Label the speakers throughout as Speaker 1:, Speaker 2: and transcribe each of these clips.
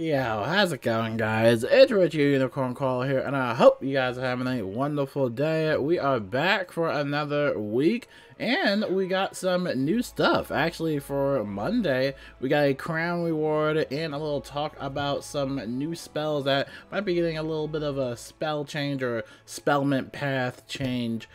Speaker 1: Yo, how's it going, guys? It's Richie Unicorn Call here, and I hope you guys are having a wonderful day. We are back for another week, and we got some new stuff. Actually, for Monday, we got a crown reward and a little talk about some new spells that might be getting a little bit of a spell change or spellment path change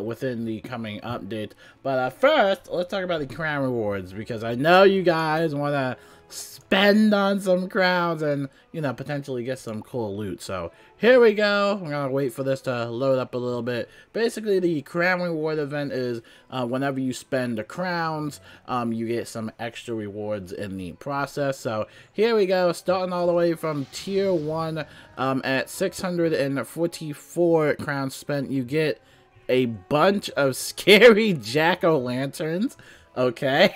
Speaker 1: within the coming update. But first, let's talk about the crown rewards, because I know you guys want to spend on some crowns and, you know, potentially get some cool loot. So here we go. I'm gonna wait for this to load up a little bit. Basically, the crown reward event is whenever you spend the crowns, you get some extra rewards in the process. So here we go, starting all the way from tier 1 at 644 crowns spent, you get a bunch of scary jack-o'-lanterns. Okay.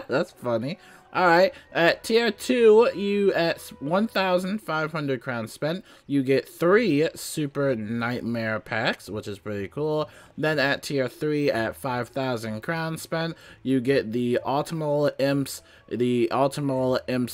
Speaker 1: That's funny. Alright, at tier 2, you at 1,500 crowns spent, you get 3 super nightmare packs, which is pretty cool. Then at tier 3, at 5,000 crowns spent, you get the Ultimal Imps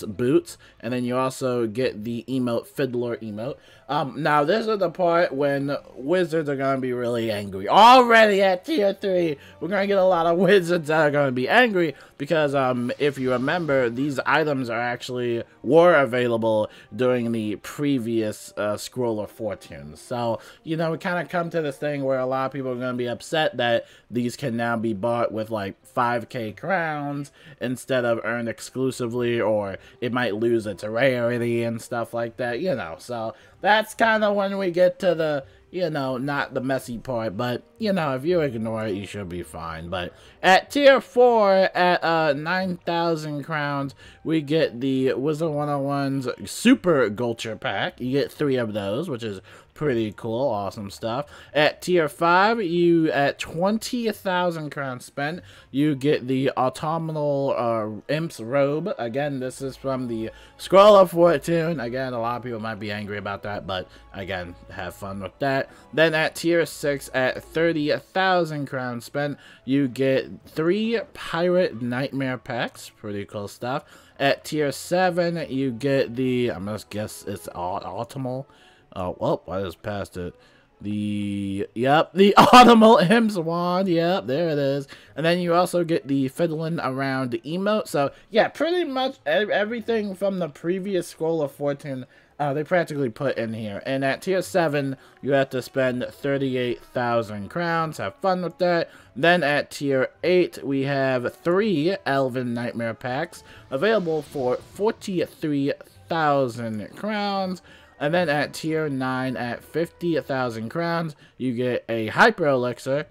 Speaker 1: boots, and then you also get the emote, Fiddler emote. Now this is the part when wizards are going to be really angry. Already at tier 3, we're going to get a lot of wizards that are going to be angry, because if you remember, these items were available during the previous Scroll of Fortune. So, you know, we kind of come to this thing where a lot of people are going to be upset that these can now be bought with like 5k crowns instead of earned exclusively, or it might lose its rarity and stuff like that, you know. So that's kind of when we get to the, you know, not the messy part, but, you know, if you ignore it, you should be fine. But at tier 4, at 9,000 crowns, we get the Wizard101's Super Gulcher Pack. You get 3 of those, which is pretty cool, awesome stuff. At tier 5, you at 20,000 crowns spent, you get the Autumnal Imp's Robe. Again, this is from the Scroll of Fortune. Again, a lot of people might be angry about that, but again, have fun with that. Then at tier 6, at 30,000 crowns spent, you get 3 Pirate Nightmare Packs. Pretty cool stuff. At tier 7, you get the, I'm gonna guess it's Autumnal. Oh, well, I just passed it. The Autumnal Imp's Wand. Yep, there it is. And then you also get the Fiddling Around emote. So, yeah, pretty much everything from the previous Scroll of Fortune, they practically put in here. And at tier 7, you have to spend 38,000 crowns. Have fun with that. Then at tier 8, we have 3 Elven Nightmare Packs available for 43,000 crowns. And then at tier 9, at 50,000 crowns, you get a Hyper Elixir.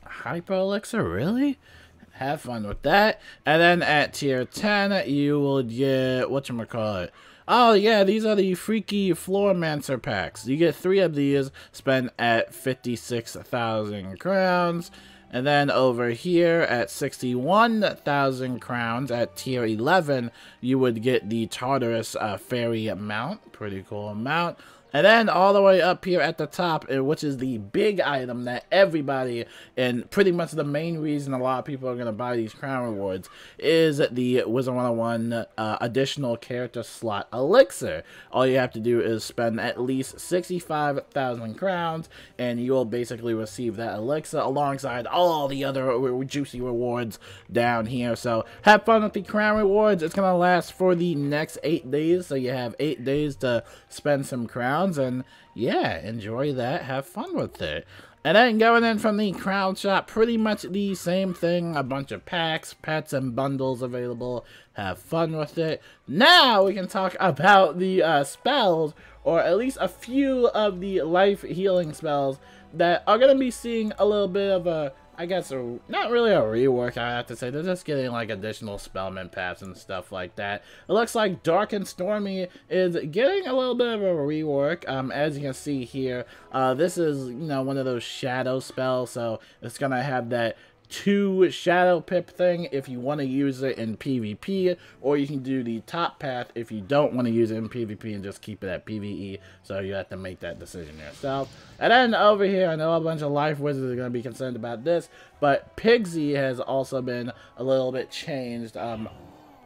Speaker 1: Hyper Elixir, really? Have fun with that. And then at tier 10, you will get, whatchamacallit? Oh yeah, these are the Freaky Floormancer packs. You get 3 of these, spent at 56,000 crowns. And then over here at 61,000 crowns at tier 11, you would get the Tartarus Fairy mount. Pretty cool mount. And then all the way up here at the top, which is the big item that everybody, and pretty much the main reason a lot of people are going to buy these crown rewards, is the Wizard101 additional character slot elixir. All you have to do is spend at least 65,000 crowns, and you will basically receive that elixir alongside all the other juicy rewards down here. So have fun with the crown rewards. It's going to last for the next 8 days, so you have 8 days to spend some crowns. And yeah, enjoy that, have fun with it. And then going in from the crown shop, pretty much the same thing, a bunch of packs, pets, and bundles available. Have fun with it. Now we can talk about the spells, or at least a few of the life healing spells that are going to be seeing a little bit of a, I guess, not really a rework, I have to say. They're just getting like additional spellman paths and stuff like that. It looks like Dark and Stormy is getting a little bit of a rework. As you can see here, this is, you know, one of those shadow spells, so it's gonna have that 2 shadow pip thing if you want to use it in PvP, or you can do the top path if you don't want to use it in PvP and just keep it at PvE, so you have to make that decision yourself. And then over here, I know a bunch of life wizards are going to be concerned about this, but Pigsy has also been a little bit changed.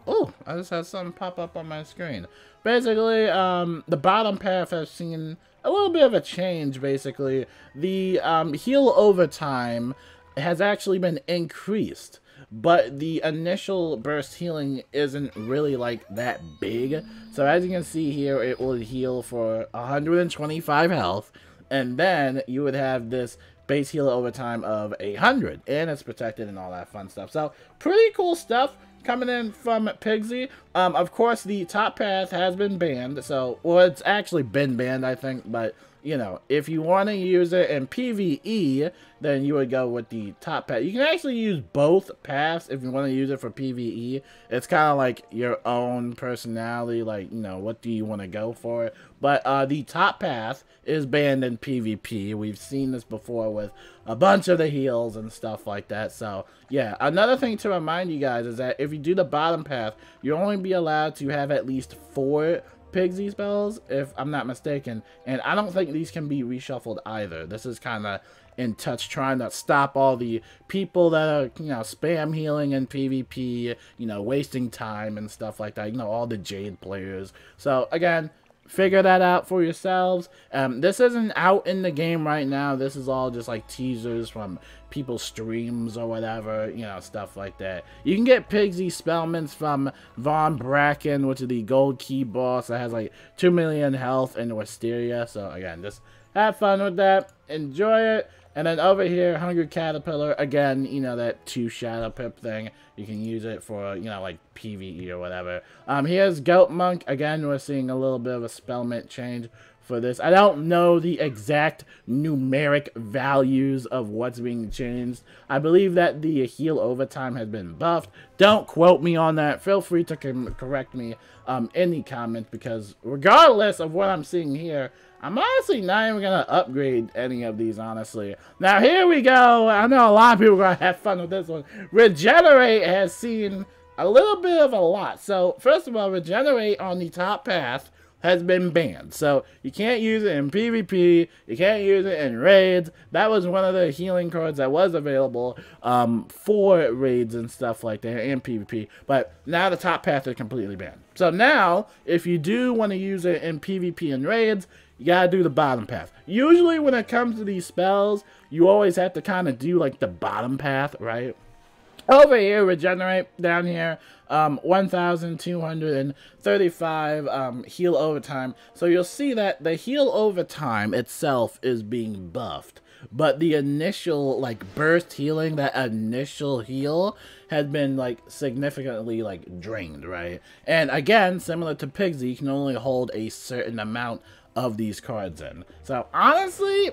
Speaker 1: Oh, I just had something pop up on my screen. Basically, the bottom path has seen a little bit of a change, basically. The heal over time has actually been increased, but the initial burst healing isn't really like that big. So as you can see here, it will heal for 125 health, and then you would have this base heal over time of 100, and it's protected and all that fun stuff. So pretty cool stuff coming in from Pigsy. Of course, the top path has been banned, so, well, it's actually been banned, I think, but, you know, if you want to use it in PvE, then you would go with the top path. You can actually use both paths if you want to use it for PvE. It's kind of like your own personality, like, you know, what do you want to go for? But the top path is banned in PvP. We've seen this before with a bunch of the heals and stuff like that. So, yeah, another thing to remind you guys is that if you do the bottom path, you'll only be allowed to have at least 4 Pigsy spells, if I'm not mistaken. And I don't think these can be reshuffled either. This is kind of in touch trying to stop all the people that are, you know, spam healing in PvP, you know, wasting time and stuff like that. You know, all the Jade players. So, again, figure that out for yourselves. This isn't out in the game right now. This is all just like teasers from people's streams or whatever, you know, stuff like that. You can get Pigsy Spellments from Von Bracken, which is the gold key boss that has like 2 million health and Wisteria. So again, just have fun with that, enjoy it. And then over here, Hungry Caterpillar, again, you know, that 2 Shadow Pip thing. You can use it for, you know, like PvE or whatever. Here's Goat Monk. Again, we're seeing a little bit of a spellment change for this. I don't know the exact numeric values of what's being changed. I believe that the heal overtime has been buffed. Don't quote me on that. Feel free to correct me in the comments, because regardless of what I'm seeing here, I'm honestly not even going to upgrade any of these, honestly. Now, here we go. I know a lot of people are going to have fun with this one. Regenerate has seen a little bit of a lot. So, first of all, Regenerate on the top path has been banned. So, you can't use it in PvP. You can't use it in raids. That was one of the healing cards that was available for raids and stuff like that, and PvP. But now the top path is completely banned. So, now, if you do want to use it in PvP and raids, you gotta do the bottom path. Usually when it comes to these spells, you always have to kind of do like the bottom path, right? Over here, Regenerate down here, 1,235 heal overtime. So you'll see that the heal overtime itself is being buffed, but the initial like burst healing, that initial heal, has been like significantly like drained, right? And again, similar to Pigsy, you can only hold a certain amount of these cards in. So honestly,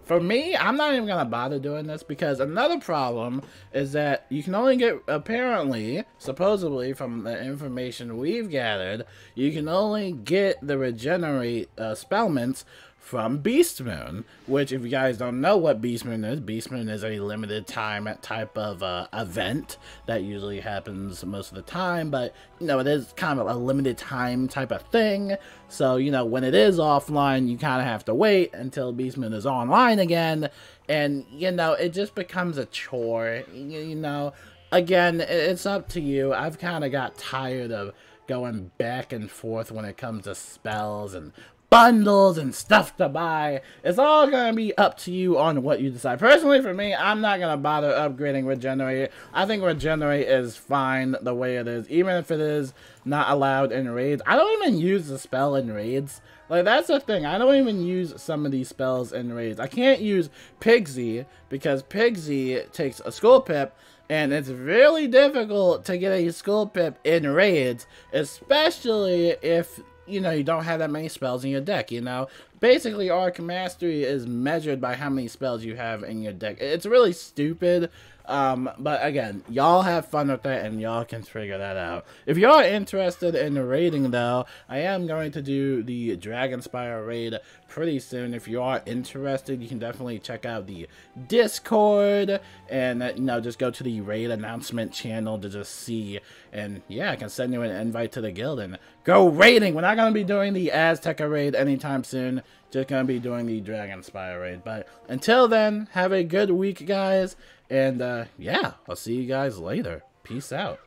Speaker 1: for me, I'm not even gonna bother doing this, because another problem is that you can only get, apparently, supposedly from the information we've gathered, you can only get the Regenerate spellments from Beast Moon, which, if you guys don't know what Beast Moon is a limited time type of event that usually happens most of the time, but, you know, it is kind of a limited time type of thing. So, you know, when it is offline, you kind of have to wait until Beast Moon is online again, and, you know, it just becomes a chore. You know, again, it's up to you. I've kind of got tired of going back and forth when it comes to spells and bundles and stuff to buy. It's all gonna be up to you on what you decide. Personally, for me, I'm not gonna bother upgrading Regenerate. I think Regenerate is fine the way it is, even if it is not allowed in raids. I don't even use the spell in raids. Like, that's the thing. I don't even use some of these spells in raids. I can't use Pigsy because Pigsy takes a Skull Pip, and it's really difficult to get a Skull Pip in raids, especially if, you know, you don't have that many spells in your deck, you know? Basically, Arc Mastery is measured by how many spells you have in your deck. It's really stupid, but again, y'all have fun with that, and y'all can figure that out. If y'all are interested in the raiding, though, I am going to do the Dragonspire raid pretty soon. If you are interested, you can definitely check out the Discord, and, you know, just go to the raid announcement channel to just see, and, yeah, I can send you an invite to the guild, and go raiding. We're not going to be doing the Azteca raid anytime soon, just going to be doing the Dragonspire raid. But until then, have a good week, guys, and, yeah, I'll see you guys later. Peace out.